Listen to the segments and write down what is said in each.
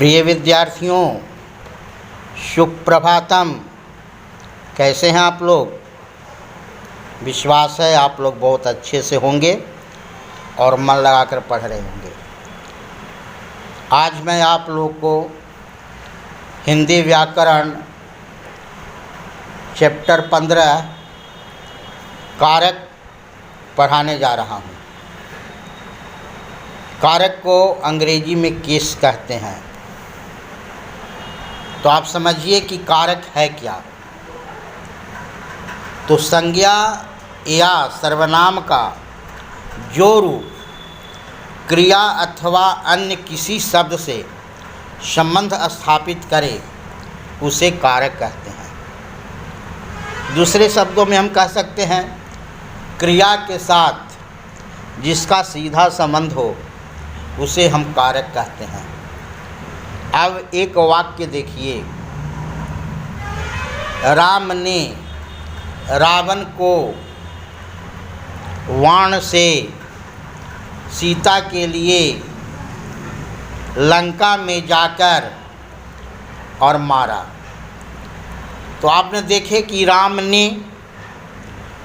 प्रिय विद्यार्थियों, सुप्रभातम। कैसे हैं आप लोग? विश्वास है आप लोग बहुत अच्छे से होंगे और मन लगाकर पढ़ रहे होंगे। आज मैं आप लोग को हिंदी व्याकरण चैप्टर 15 कारक पढ़ाने जा रहा हूँ। कारक को अंग्रेजी में केस कहते हैं। तो आप समझिए कि कारक है क्या। तो संज्ञा या सर्वनाम का जो रूप क्रिया अथवा अन्य किसी शब्द से संबंध स्थापित करे उसे कारक कहते हैं। दूसरे शब्दों में हम कह सकते हैं क्रिया के साथ जिसका सीधा संबंध हो उसे हम कारक कहते हैं। अब एक वाक्य देखिए। राम ने रावण को बाण से सीता के लिए लंका में जाकर और मारा। तो आपने देखे कि राम ने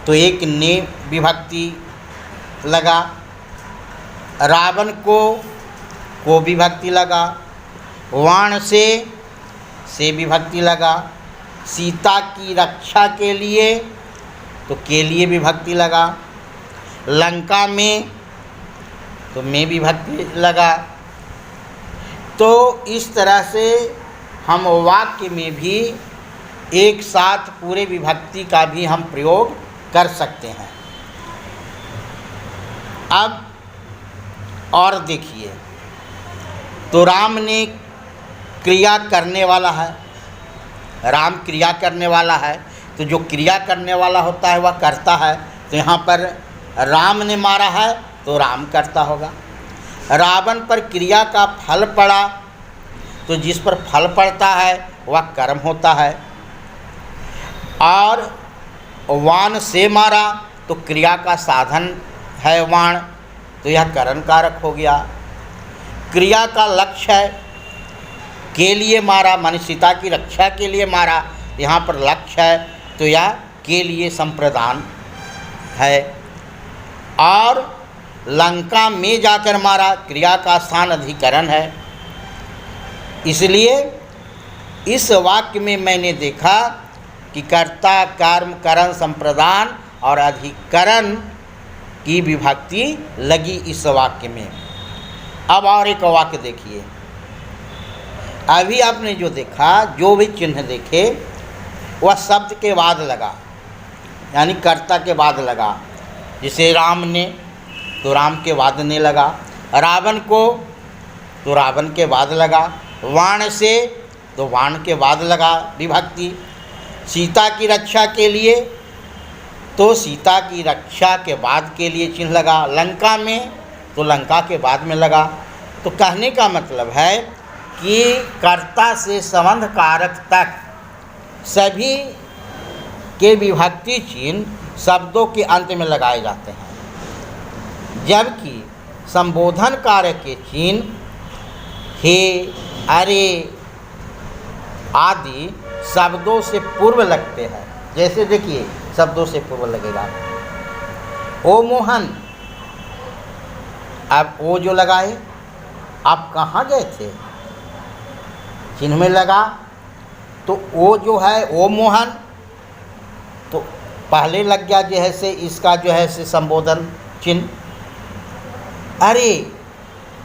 तो एक ने विभक्ति लगा, रावण को विभक्ति लगा, बाण से विभक्ति लगा, सीता की रक्षा के लिए तो के लिए विभक्ति लगा, लंका में तो में विभक्ति लगा। तो इस तरह से हम वाक्य में भी एक साथ पूरे विभक्ति का भी हम प्रयोग कर सकते हैं। अब और देखिए, तो राम ने क्रिया करने वाला है, राम क्रिया करने वाला है, तो जो क्रिया करने वाला होता है वह करता है। तो यहाँ पर राम ने मारा है तो राम करता होगा। रावण पर क्रिया का फल पड़ा तो जिस पर फल पड़ता है वह कर्म होता है। और बाण से मारा तो क्रिया का साधन है बाण, तो यह करण कारक हो गया। क्रिया का लक्ष्य है, के लिए मारा माने सीता की रक्षा के लिए मारा, यहाँ पर लक्ष्य है तो यह के लिए संप्रदान है। और लंका में जाकर मारा, क्रिया का स्थान अधिकरण है। इसलिए इस वाक्य में मैंने देखा कि कर्ता कर्म करण संप्रदान और अधिकरण की विभक्ति लगी इस वाक्य में। अब और एक वाक्य देखिए। अभी आपने जो देखा, जो भी चिन्ह देखे वह शब्द के बाद लगा, यानी कर्ता के बाद लगा। जैसे राम ने तो राम के बाद ने लगा, रावण को तो रावण के बाद लगा, बाण से तो बाण के बाद लगा विभक्ति, सीता की रक्षा के लिए तो सीता की रक्षा के बाद के लिए चिन्ह लगा, लंका में तो लंका के बाद में लगा। तो कहने का मतलब है कि कर्ता से संबंध कारक तक सभी के विभक्ति चिन्ह शब्दों के अंत में लगाए जाते हैं, जबकि संबोधन कारक के चिन्ह हे, अरे आदि शब्दों से पूर्व लगते हैं। जैसे देखिए, शब्दों से पूर्व लगेगा ओ मोहन। अब ओ जो लगाए, आप कहाँ गए थे, चिन्ह में लगा तो ओ जो है ओ मोहन, तो पहले लग गया जो है से इसका जो है से संबोधन चिन्ह। अरे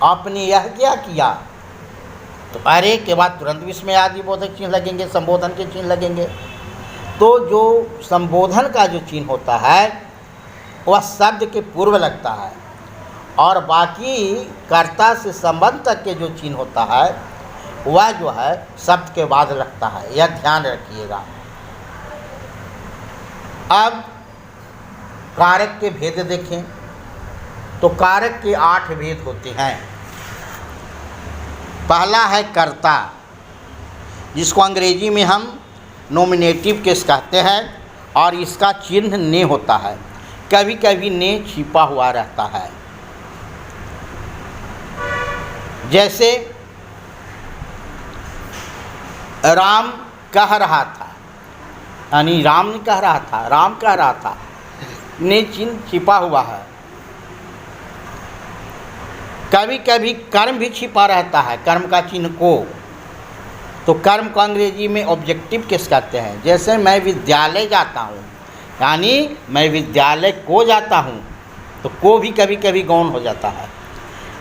आपने यह क्या किया, तो अरे के बाद तुरंत इसमें आदि बोधक चिन्ह लगेंगे, संबोधन के चिन्ह लगेंगे। तो जो संबोधन का जो चिन्ह होता है वह शब्द के पूर्व लगता है, और बाकी कर्ता से संबंध तक के जो चिन्ह होता है वह जो है शब्द के बाद लगता है। यह ध्यान रखिएगा। अब कारक के भेद देखें तो कारक के 8 भेद होते हैं। पहला है कर्ता, जिसको अंग्रेजी में हम नॉमिनेटिव केस कहते हैं, और इसका चिन्ह ने होता है। कभी कभी ने छिपा हुआ रहता है। जैसे राम कह रहा था, यानी राम नहीं कह रहा था, राम कह रहा था, ने चिन्ह छिपा हुआ है। कभी कभी कर्म भी छिपा रहता है, कर्म का चिन्ह को, तो कर्म को अंग्रेजी में ऑब्जेक्टिव केस कहते हैं। जैसे मैं विद्यालय जाता हूँ, यानी मैं विद्यालय को जाता हूँ, तो को भी कभी कभी गौण हो जाता है।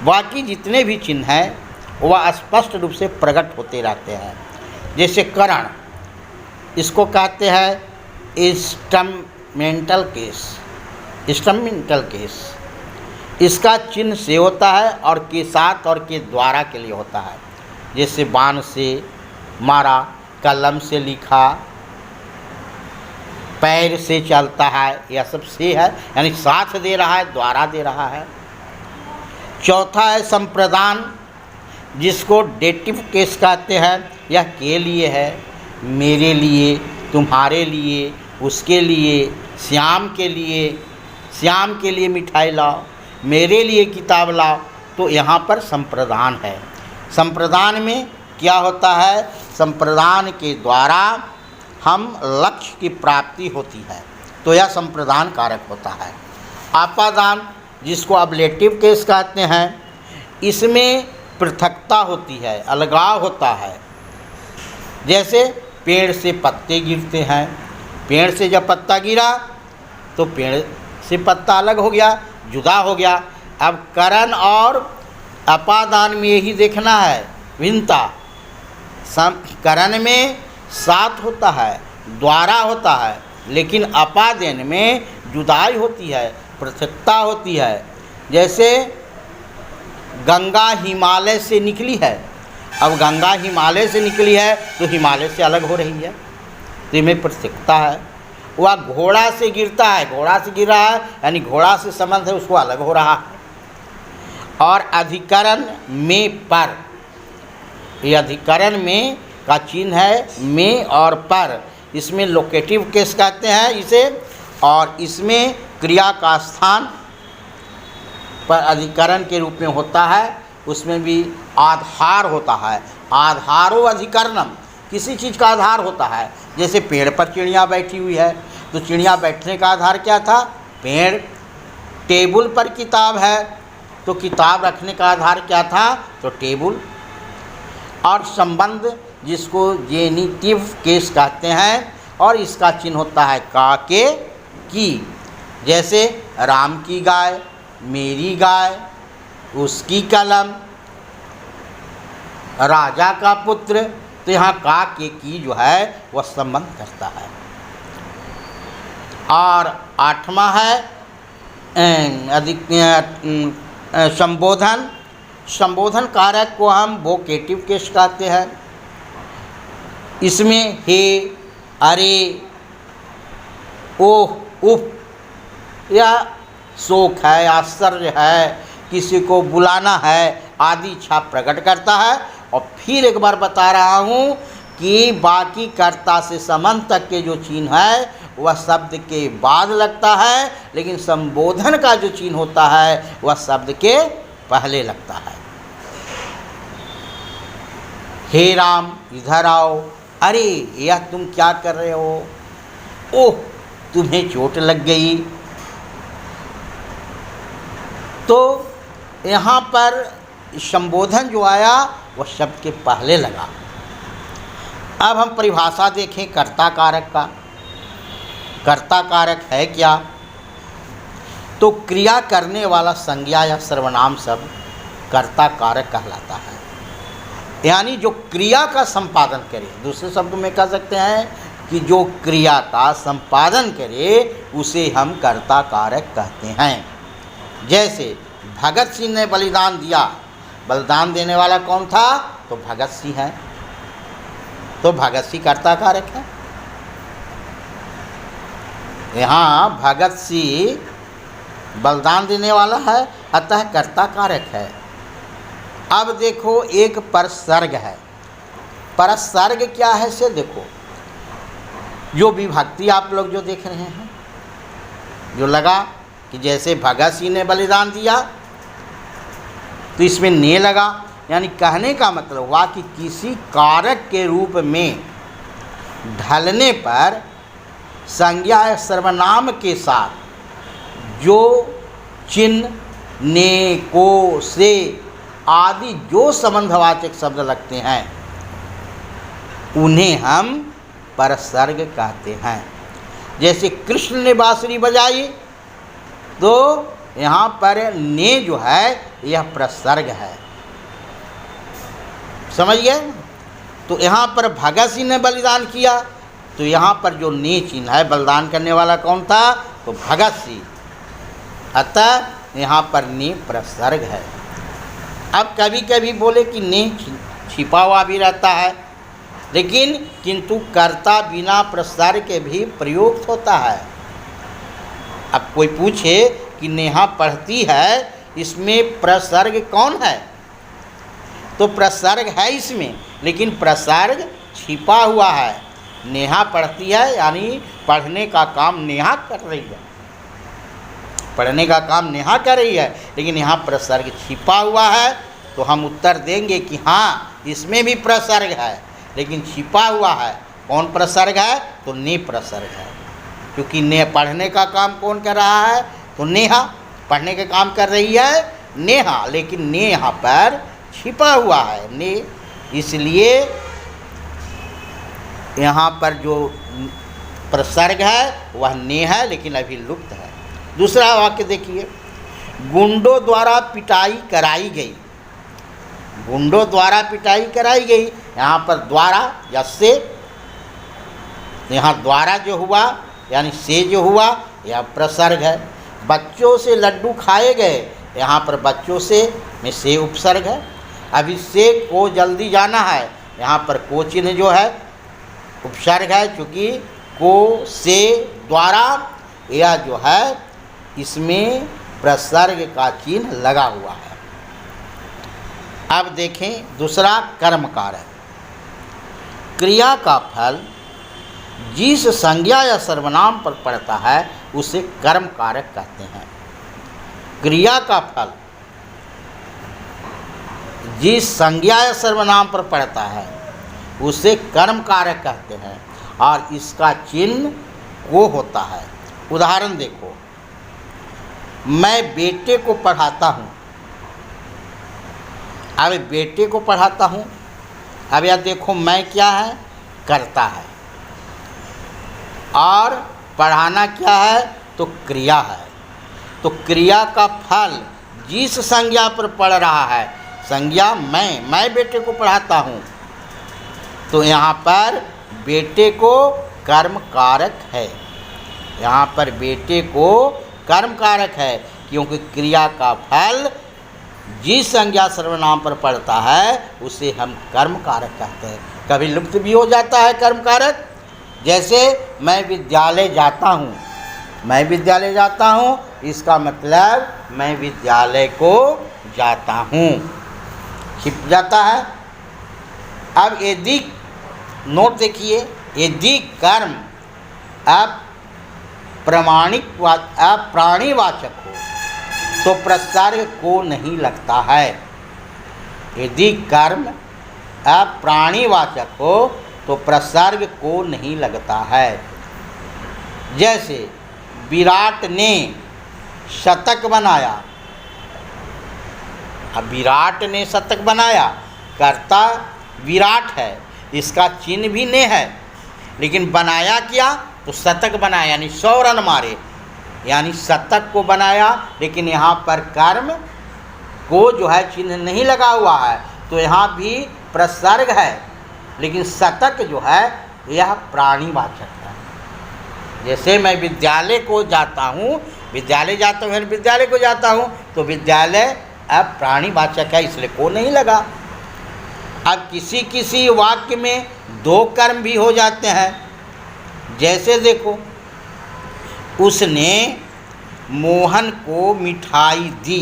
बाकी जितने भी चिन्ह हैं वह स्पष्ट रूप से प्रकट होते रहते हैं। जैसे करण, इसको कहते हैं इंस्ट्रूमेंटल केस, इंस्ट्रूमेंटल केस। इसका चिन्ह से होता है और के साथ और के द्वारा के लिए होता है। जैसे बाण से मारा, कलम से लिखा, पैर से चलता है, यह सब से है, यानी साथ दे रहा है, द्वारा दे रहा है। चौथा है संप्रदान, जिसको डेटिव केस कहते हैं। यह के लिए है, मेरे लिए, तुम्हारे लिए, उसके लिए, श्याम के लिए मिठाई लाओ, मेरे लिए किताब लाओ। तो यहाँ पर संप्रदान है। संप्रदान में क्या होता है? संप्रदान के द्वारा हम लक्ष्य की प्राप्ति होती है, तो यह संप्रदान कारक होता है। आपादान, जिसको अबलेटिव केस कहते हैं, इसमें पृथकता होती है, अलगाव होता है। जैसे पेड़ से पत्ते गिरते हैं, पेड़ से जब पत्ता गिरा तो पेड़ से पत्ता अलग हो गया, जुदा हो गया। अब करण और अपादान में यही देखना है भिन्नता। करण में साथ होता है, द्वारा होता है, लेकिन अपादान में जुदाई होती है, पृथकता होती है। जैसे गंगा हिमालय से निकली है, अब गंगा हिमालय से निकली है तो हिमालय से अलग हो रही है, तो इसमें पृथकता है। वह घोड़ा से गिरता है, घोड़ा से गिर रहा है, यानी घोड़ा से संबंध है, उसको अलग हो रहा है। और अधिकरण में पर, ये अधिकरण में का चिन्ह है में और पर, इसमें लोकेटिव केस कहते हैं इसे। और इसमें क्रिया का स्थान पर अधिकरण के रूप में होता है, उसमें भी आधार होता है। आधारो अधिकरणम, किसी चीज़ का आधार होता है। जैसे पेड़ पर चिड़िया बैठी हुई है, तो चिड़िया बैठने का आधार क्या था? पेड़। टेबल पर किताब है, तो किताब रखने का आधार क्या था? तो टेबल। और संबंध, जिसको जेनिटिव केस कहते हैं, और इसका चिन्ह होता है का, के, की। जैसे राम की गाय, मेरी गाय, उसकी कलम, राजा का पुत्र, तो यहाँ का, के, की जो है वह संबंध करता है। और आठवां है अधिक संबोधन। संबोधन कारक को हम वोकेटिव केस कहते हैं। इसमें हे, अरे, ओह, उफ, या शोक है, आश्चर्य है, किसी को बुलाना है आदि इच्छा प्रकट करता है। और फिर एक बार बता रहा हूँ कि बाकी कर्ता से संबंध तक के जो चिन्ह है वह शब्द के बाद लगता है, लेकिन संबोधन का जो चिन्ह होता है वह शब्द के पहले लगता है। हे राम, इधर आओ। अरे यह तुम क्या कर रहे हो? ओह, तुम्हें चोट लग गई। तो यहाँ पर संबोधन जो आया वह शब्द के पहले लगा। अब हम परिभाषा देखें कर्ता कारक का। कर्ता कारक है क्या? तो क्रिया करने वाला संज्ञा या सर्वनाम शब्द कर्ता कारक कहलाता है, यानी जो क्रिया का संपादन करे। दूसरे शब्दों में कह सकते हैं कि जो क्रिया का संपादन करे उसे हम कर्ता कारक कहते हैं। जैसे भगत सिंह ने बलिदान दिया, बलिदान देने वाला कौन था? तो भगत सिंह है, तो भगत सिंह कर्ता कारक है। यहाँ भगत सिंह बलिदान देने वाला है, अतः कर्ता कारक है। अब देखो एक परसर्ग है। परसर्ग क्या है से देखो, जो विभक्ति आप लोग जो देख रहे हैं, जो लगा कि जैसे भगत सिंह ने बलिदान दिया तो इसमें ने लगा, यानी कहने का मतलब हुआ कि किसी कारक के रूप में ढलने पर संज्ञा या सर्वनाम के साथ जो चिन्ह, ने, को, से आदि जो संबंधवाचक शब्द लगते हैं उन्हें हम परसर्ग कहते हैं। जैसे कृष्ण ने बांसुरी बजाई तो यहाँ पर ने जो है यह प्रसर्ग है, समझ गए। तो यहाँ पर भगत सिंह ने बलिदान किया तो यहाँ पर जो ने चिन्ह है, बलिदान करने वाला कौन था, तो भगत सिंह, अतः यहाँ पर ने प्रसर्ग है। अब कभी कभी बोले कि ने छिपा हुआ भी रहता है, लेकिन किंतु कर्ता बिना प्रसर्ग के भी प्रयोग होता है। अब कोई पूछे कि नेहा पढ़ती है, इसमें प्रसर्ग कौन है, तो प्रसर्ग है इसमें, लेकिन प्रसर्ग छिपा हुआ है। नेहा पढ़ती है यानी पढ़ने का काम नेहा कर रही है, पढ़ने का काम नेहा कर रही है, लेकिन यहाँ प्रसर्ग छिपा हुआ है। तो हम उत्तर देंगे कि हाँ इसमें भी प्रसर्ग है, लेकिन छिपा हुआ है। कौन प्रसर्ग है, तो ने प्रसर्ग है, क्योंकि ने पढ़ने का काम कौन कर रहा है, तो नेहा पढ़ने का काम कर रही है नेहा, लेकिन ने यहाँ पर छिपा हुआ है ने, इसलिए यहाँ पर जो प्रसर्ग है वह ने है, लेकिन अभी लुप्त है। दूसरा वाक्य देखिए, गुंडों द्वारा पिटाई कराई गई, गुंडों द्वारा पिटाई कराई गई, यहाँ पर द्वारा या से, यहाँ द्वारा जो हुआ यानी से जो हुआ यह प्रसर्ग है। बच्चों से लड्डू खाए गए, यहाँ पर बच्चों से में से उपसर्ग है। अभी से को जल्दी जाना है, यहाँ पर को चिन्ह जो है उपसर्ग है, क्योंकि को से द्वारा यह जो है इसमें प्रसर्ग का चिन्ह लगा हुआ है। अब देखें दूसरा कर्म कारक। क्रिया का फल जिस संज्ञा या सर्वनाम पर पड़ता है उसे कर्म कारक कहते हैं। क्रिया का फल जिस संज्ञा या सर्वनाम पर पड़ता है उसे कर्म कारक कहते हैं, और इसका चिन्ह को होता है। उदाहरण देखो, मैं बेटे को पढ़ाता हूँ, अब बेटे को पढ़ाता हूँ, अब यह देखो मैं क्या है, करता है, और पढ़ाना क्या है, तो क्रिया है। तो क्रिया का फल जिस संज्ञा पर पड़ रहा है, संज्ञा मैं बेटे को पढ़ाता हूँ, तो यहाँ पर बेटे को कर्म कारक है, यहाँ पर बेटे को कर्म कारक है, क्योंकि क्रिया का फल जिस संज्ञा सर्वनाम पर पड़ता है उसे हम कर्म कारक कहते हैं। कभी लुप्त भी हो जाता है कर्म कारक, जैसे मैं विद्यालय जाता हूँ, मैं विद्यालय जाता हूँ, इसका मतलब मैं विद्यालय को जाता हूँ, छिप जाता है। अब यदि नोट देखिए, यदि कर्म अब प्राणीवाचक हो तो प्रसर्ग को नहीं लगता है। यदि कर्म अप्राणीवाचक हो तो प्रसर्ग को नहीं लगता है। जैसे विराट ने शतक बनाया, अब विराट ने शतक बनाया, कर्ता विराट है, इसका चिन्ह भी ने है, लेकिन बनाया क्या, तो शतक बनाया यानी 100 रन मारे, यानी शतक को बनाया, लेकिन यहाँ पर कर्म को जो है चिन्ह नहीं लगा हुआ है, तो यहाँ भी प्रसर्ग है, लेकिन शतक जो है यह प्राणीवाचक है। जैसे मैं विद्यालय को जाता हूँ, विद्यालय जाता हूँ, विद्यालय को जाता हूँ, तो विद्यालय अब प्राणीवाचक है, इसलिए को नहीं लगा। अब किसी किसी वाक्य में दो कर्म भी हो जाते हैं, जैसे देखो, उसने मोहन को मिठाई दी।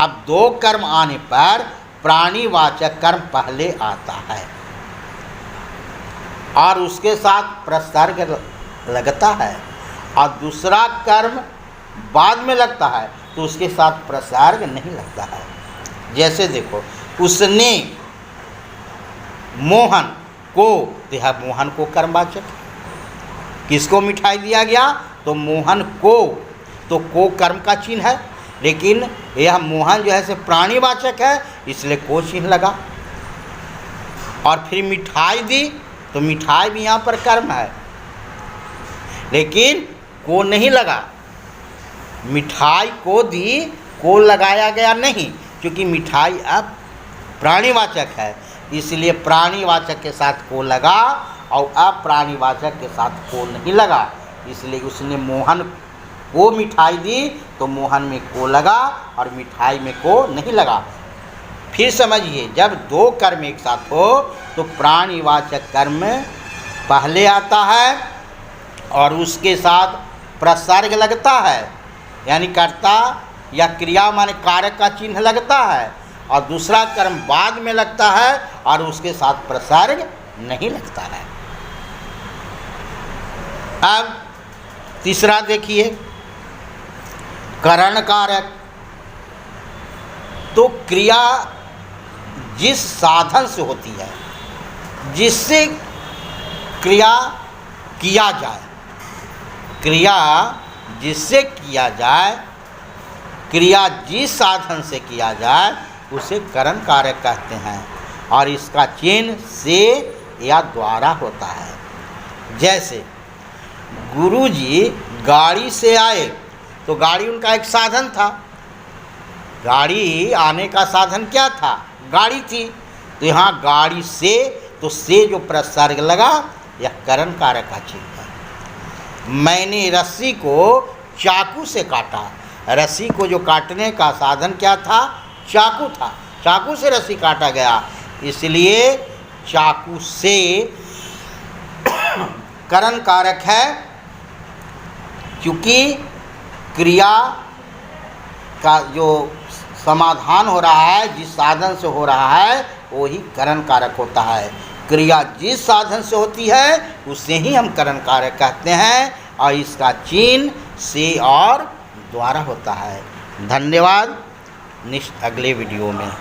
अब दो कर्म आने पर प्राणीवाचक कर्म पहले आता है और उसके साथ प्रसर्ग लगता है, और दूसरा कर्म बाद में लगता है तो उसके साथ प्रसर्ग नहीं लगता है। जैसे देखो, उसने मोहन को, तो यह मोहन को कर्मवाचक। किसको मिठाई दिया गया? तो मोहन को कर्म का चिन्ह है, लेकिन यह मोहन जो है से प्राणीवाचक है, इसलिए को चिन्ह लगा। और फिर मिठाई दी, तो मिठाई भी यहाँ पर कर्म है, लेकिन को नहीं लगा। मिठाई को दी, को लगाया गया नहीं, क्योंकि मिठाई अब प्राणीवाचक है, इसलिए प्राणीवाचक के साथ को लगा और अप्राणीवाचक के साथ को नहीं लगा। इसलिए उसने मोहन को मिठाई दी, तो मोहन में को लगा और मिठाई में को नहीं लगा। फिर समझिए, जब दो कर्म एक साथ हो तो प्राणीवाचक कर्म पहले आता है और उसके साथ प्रसर्ग लगता है, यानी कर्ता या क्रिया माने कारक का चिन्ह लगता है, और दूसरा कर्म बाद में लगता है और उसके साथ प्रसर्ग नहीं लगता है। अब तीसरा देखिए, करण कारक। तो क्रिया जिस साधन से होती है, जिससे क्रिया किया जाए, क्रिया जिससे किया जाए, क्रिया जिस साधन से किया जाए, उसे करण कारक कहते हैं, और इसका चिन्ह से या द्वारा होता है। जैसे गुरुजी गाड़ी से आए, तो गाड़ी उनका एक साधन था। गाड़ी आने का साधन क्या था? गाड़ी थी। तो यहाँ गाड़ी से, तो से जो प्रसर्ग लगा, यह करण कारक का चिन्ह है। मैंने रस्सी को चाकू से काटा। रस्सी को जो काटने का साधन क्या था? चाकू था। चाकू से रस्सी काटा गया, इसलिए चाकू से करण कारक है, क्योंकि क्रिया का जो समाधान हो रहा है, जिस साधन से हो रहा है, वो ही करण कारक होता है। क्रिया जिस साधन से होती है, उसे ही हम करण कारक कहते हैं, और इसका चिन्ह से और द्वारा होता है। धन्यवाद। नेक्स्ट अगले वीडियो में।